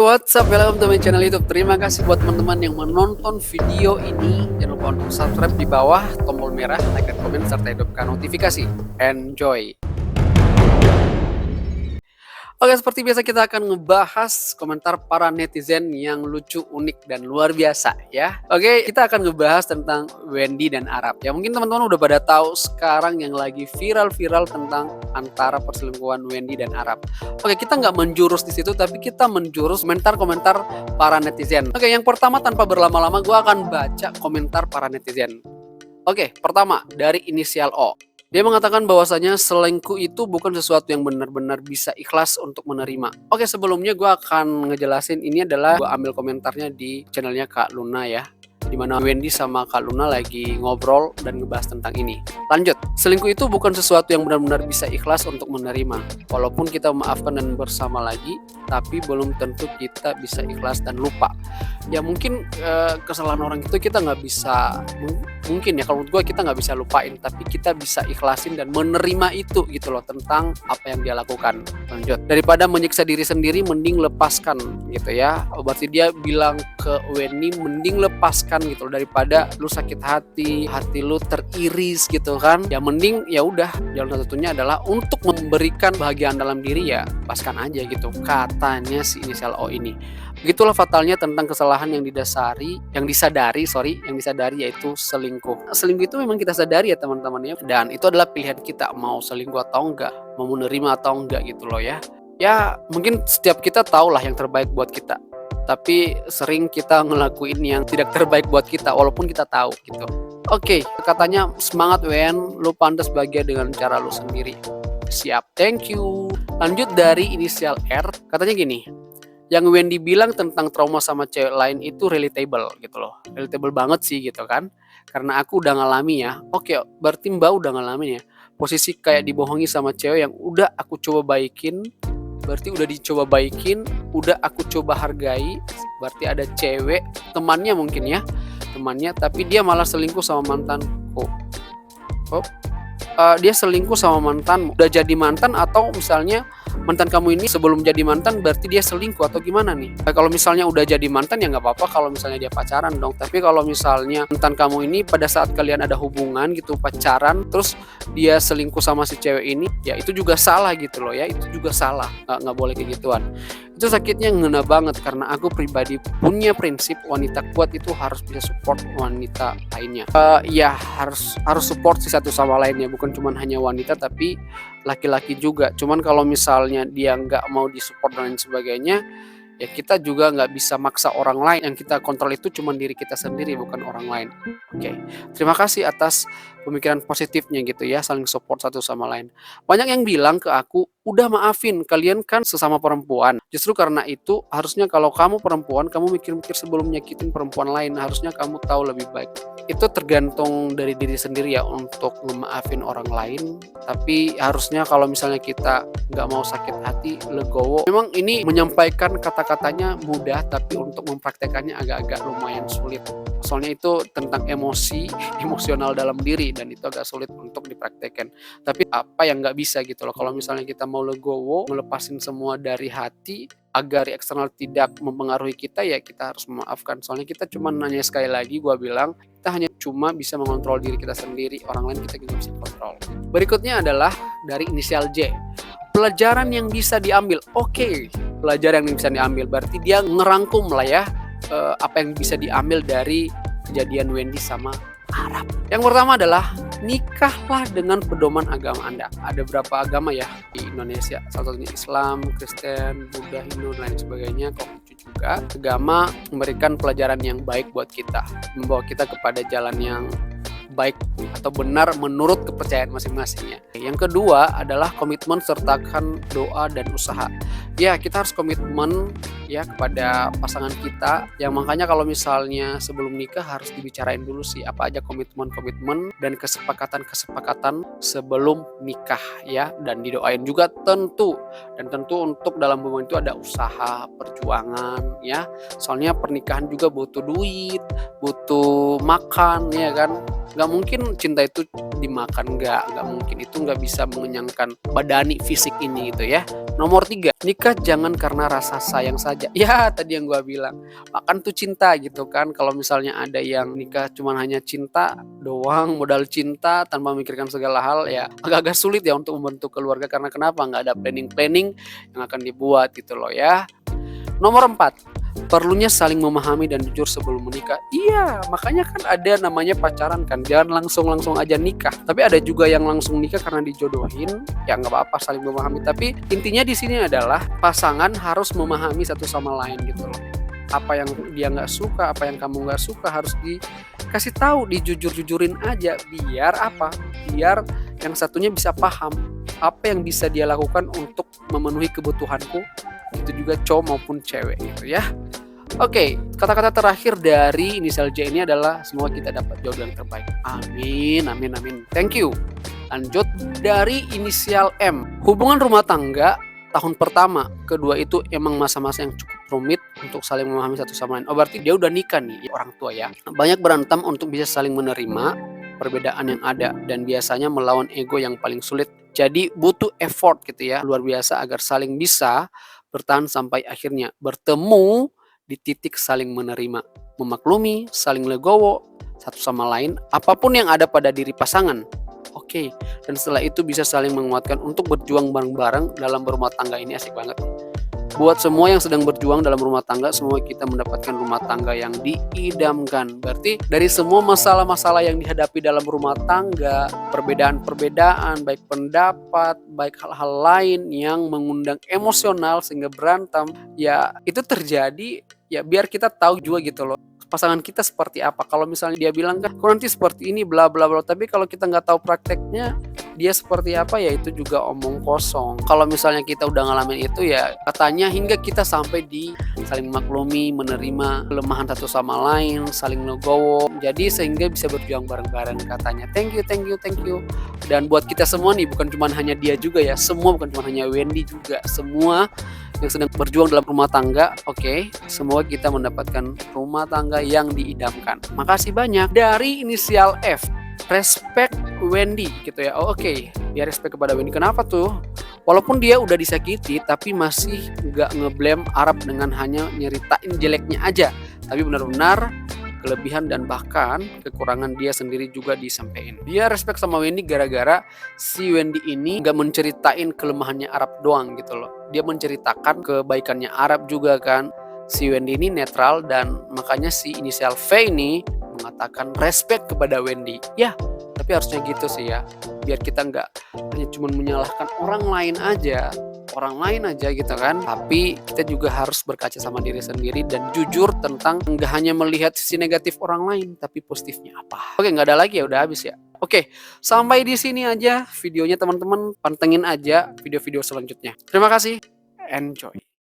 What's up, welcome to my channel YouTube. Terima kasih buat teman-teman yang menonton video ini. Jangan lupa untuk subscribe di bawah, tombol merah, like dan komen, serta hidupkan notifikasi. Enjoy! Oke, seperti biasa kita akan ngebahas komentar para netizen yang lucu, unik, dan luar biasa ya. Oke, kita akan ngebahas tentang Wendy dan Arab. Ya mungkin teman-teman udah pada tahu sekarang yang lagi viral-viral tentang antara perselingkuhan Wendy dan Arab. Oke, kita nggak menjurus di situ, tapi kita menjurus komentar-komentar para netizen. Oke, yang pertama tanpa berlama-lama gue akan baca komentar para netizen. Oke, pertama dari inisial O. Dia mengatakan bahwasanya selingkuh itu bukan sesuatu yang benar-benar bisa ikhlas untuk menerima. Oke, sebelumnya gue akan ngejelasin, ini adalah gue ambil komentarnya di channelnya Kak Luna ya, dimana Wendy sama Kak Luna lagi ngobrol dan ngebahas tentang ini. Lanjut, selingkuh itu bukan sesuatu yang benar-benar bisa ikhlas untuk menerima. Walaupun kita memaafkan dan bersama lagi, tapi belum tentu kita bisa ikhlas dan lupa. Ya mungkin kesalahan orang itu kita nggak bisa, mungkin ya kalau menurut gue kita nggak bisa lupain, tapi kita bisa ikhlasin dan menerima itu gitu loh, tentang apa yang dia lakukan. Lanjut, daripada menyiksa diri sendiri mending lepaskan gitu ya. Berarti dia bilang ke Wendy mending lepaskan gitu loh, daripada lu sakit hati lu teriris gitu kan. Ya mending ya udah, jalan satunya adalah untuk memberikan bahagian dalam diri, ya lepaskan aja gitu, katanya si inisial O ini. Begitulah fatalnya tentang kesalahan yang disadari yaitu selingkuh. Selingkuh itu memang kita sadari ya teman-teman ya, dan itu adalah pilihan kita mau selingkuh atau enggak, mau menerima atau enggak gitu loh ya. Ya mungkin setiap kita tahu lah yang terbaik buat kita, tapi sering kita ngelakuin yang tidak terbaik buat kita walaupun kita tahu gitu. Oke, katanya semangat Wen, lu pantas bahagia dengan cara lu sendiri. Siap, thank you. Lanjut dari inisial R, katanya gini. Yang Wendy bilang tentang trauma sama cewek lain itu relatable gitu loh. Relatable banget sih gitu kan. Karena aku udah ngalami ya. Oke, berarti Mbak udah ngalamin ya. Posisi kayak dibohongi sama cewek yang udah aku coba baikin. Berarti udah dicoba baikin, udah aku coba hargai. Berarti ada cewek, temannya mungkin ya. Temannya, tapi dia malah selingkuh sama mantanku. Dia selingkuh sama mantan, udah jadi mantan, atau misalnya mantan kamu ini sebelum jadi mantan berarti dia selingkuh atau gimana nih? Kalau misalnya udah jadi mantan ya nggak apa-apa kalau misalnya dia pacaran dong. Tapi kalau misalnya mantan kamu ini pada saat kalian ada hubungan gitu, pacaran, terus dia selingkuh sama si cewek ini, ya itu juga salah gitu loh ya. Itu juga salah, nggak boleh kayak gituan. Itu sakitnya ngena banget karena aku pribadi punya prinsip wanita kuat itu harus bisa support wanita lainnya. Ya harus support si satu sama lainnya, bukan cuma hanya wanita tapi laki-laki juga. Cuman kalau misalnya dia nggak mau disupport dan lain sebagainya, ya kita juga nggak bisa maksa orang lain. Yang kita kontrol itu cuma diri kita sendiri, bukan orang lain. Oke, terima kasih atas pemikiran positifnya gitu ya, saling support satu sama lain. Banyak yang bilang ke aku, udah maafin, kalian kan sesama perempuan. Justru karena itu harusnya kalau kamu perempuan, kamu mikir-mikir sebelum nyakitin perempuan lain. Harusnya kamu tahu lebih baik. Itu tergantung dari diri sendiri ya untuk memaafin orang lain. Tapi harusnya kalau misalnya kita nggak mau sakit hati, legowo. Memang ini menyampaikan kata-katanya mudah, tapi untuk mempraktekannya agak-agak lumayan sulit. Soalnya itu tentang emosional dalam diri, dan itu agak sulit untuk dipraktekkan. Tapi apa yang nggak bisa gitu loh, kalau misalnya kita mau legowo, melepasin semua dari hati agar eksternal tidak mempengaruhi kita, ya kita harus memaafkan. Soalnya kita cuma nanya, sekali lagi gue bilang, kita hanya cuma bisa mengontrol diri kita sendiri, orang lain kita nggak bisa kontrol. Berikutnya adalah dari inisial J. Pelajaran yang bisa diambil. Oke, pelajaran yang bisa diambil berarti dia ngerangkum lah ya, apa yang bisa diambil dari kejadian Wendy sama Arab. Yang pertama adalah nikahlah dengan pedoman agama Anda. Ada berapa agama ya di Indonesia? Salah satunya Islam, Kristen, Buddha, Hindu, dan lain sebagainya. Konghucu juga. Agama memberikan pelajaran yang baik buat kita, membawa kita kepada jalan yang baik atau benar menurut kepercayaan masing-masingnya. Yang kedua adalah komitmen sertakan doa dan usaha. Ya, kita harus komitmen ya kepada pasangan kita. Yang makanya kalau misalnya sebelum nikah harus dibicarain dulu sih apa aja komitmen dan kesepakatan sebelum nikah ya, dan didoain juga tentu. Dan tentu untuk dalam hubungan itu ada usaha, perjuangan ya. Soalnya pernikahan juga butuh duit, butuh makan ya kan. Nggak mungkin cinta itu dimakan, nggak mungkin. Itu nggak bisa mengenyangkan badani fisik ini gitu ya. Nomor 3, nikah jangan karena rasa sayang saja. Ya tadi yang gua bilang, makan tuh cinta gitu kan. Kalau misalnya ada yang nikah cuman hanya cinta doang, modal cinta tanpa memikirkan segala hal, ya agak-agak sulit ya untuk membentuk keluarga. Karena kenapa? Nggak ada planning-planning yang akan dibuat gitu loh ya. Nomor 4, perlunya saling memahami dan jujur sebelum menikah. Iya, makanya kan ada namanya pacaran kan. Jangan langsung aja nikah. Tapi ada juga yang langsung nikah karena dijodohin. Ya nggak apa-apa saling memahami. Tapi intinya di sini adalah pasangan harus memahami satu sama lain gitu loh. Apa yang dia nggak suka, apa yang kamu nggak suka harus dikasih tahu, dijujur-jujurin aja. Biar apa? Biar yang satunya bisa paham apa yang bisa dia lakukan untuk memenuhi kebutuhanku, itu juga cowok maupun cewek gitu ya. Oke, kata-kata terakhir dari inisial J ini adalah semoga kita dapat jodoh yang terbaik. Amin, amin, amin. Thank you. Lanjut dari inisial M. Hubungan rumah tangga tahun pertama, kedua itu emang masa-masa yang cukup rumit untuk saling memahami satu sama lain. Oh berarti dia udah nikah nih orang tua ya. Banyak berantem untuk bisa saling menerima perbedaan yang ada dan biasanya melawan ego yang paling sulit. Jadi butuh effort gitu ya, luar biasa agar saling bisa bertahan sampai akhirnya bertemu di titik saling menerima, memaklumi, saling legowo satu sama lain, apapun yang ada pada diri pasangan. Oke, dan setelah itu bisa saling menguatkan untuk berjuang bareng-bareng dalam berumah tangga ini. Asik banget. Buat semua yang sedang berjuang dalam rumah tangga, semua kita mendapatkan rumah tangga yang diidamkan. Berarti dari semua masalah-masalah yang dihadapi dalam rumah tangga, perbedaan-perbedaan, baik pendapat, baik hal-hal lain yang mengundang emosional sehingga berantem, ya itu terjadi ya biar kita tahu juga gitu loh pasangan kita seperti apa. Kalau misalnya dia bilang kan, kok nanti seperti ini bla bla bla, tapi kalau kita nggak tahu prakteknya dia seperti apa, ya itu juga omong kosong. Kalau misalnya kita udah ngalamin itu ya katanya hingga kita sampai di saling maklumi, menerima kelemahan satu sama lain, saling legowo. Jadi sehingga bisa berjuang bareng-bareng katanya. Thank you, thank you, thank you. Dan buat kita semua nih, bukan cuma hanya dia juga ya, semua bukan cuma hanya Wendy juga, semua yang sedang berjuang dalam rumah tangga, oke, semoga kita mendapatkan rumah tangga yang diidamkan. Makasih banyak dari inisial F. Respect Wendy gitu ya. Oh, oke, dia respect kepada Wendy. Kenapa tuh? Walaupun dia udah disakiti, tapi masih nggak ngeblame Arab dengan hanya nyeritain jeleknya aja. Tapi benar-benar kelebihan dan bahkan kekurangan dia sendiri juga disampaikan. Dia respect sama Wendy gara-gara si Wendy ini gak menceritain kelemahannya Arab doang gitu loh. Dia menceritakan kebaikannya Arab juga kan. Si Wendy ini netral dan makanya si inisial V ini mengatakan respect kepada Wendy. Ya, tapi harusnya gitu sih ya. Biar kita nggak hanya cuma menyalahkan orang lain aja gitu kan, tapi kita juga harus berkaca sama diri sendiri dan jujur tentang nggak hanya melihat sisi negatif orang lain, tapi positifnya apa. Oke, nggak ada lagi ya, udah habis ya. Oke, sampai di sini aja videonya teman-teman, pantengin aja video-video selanjutnya. Terima kasih, enjoy.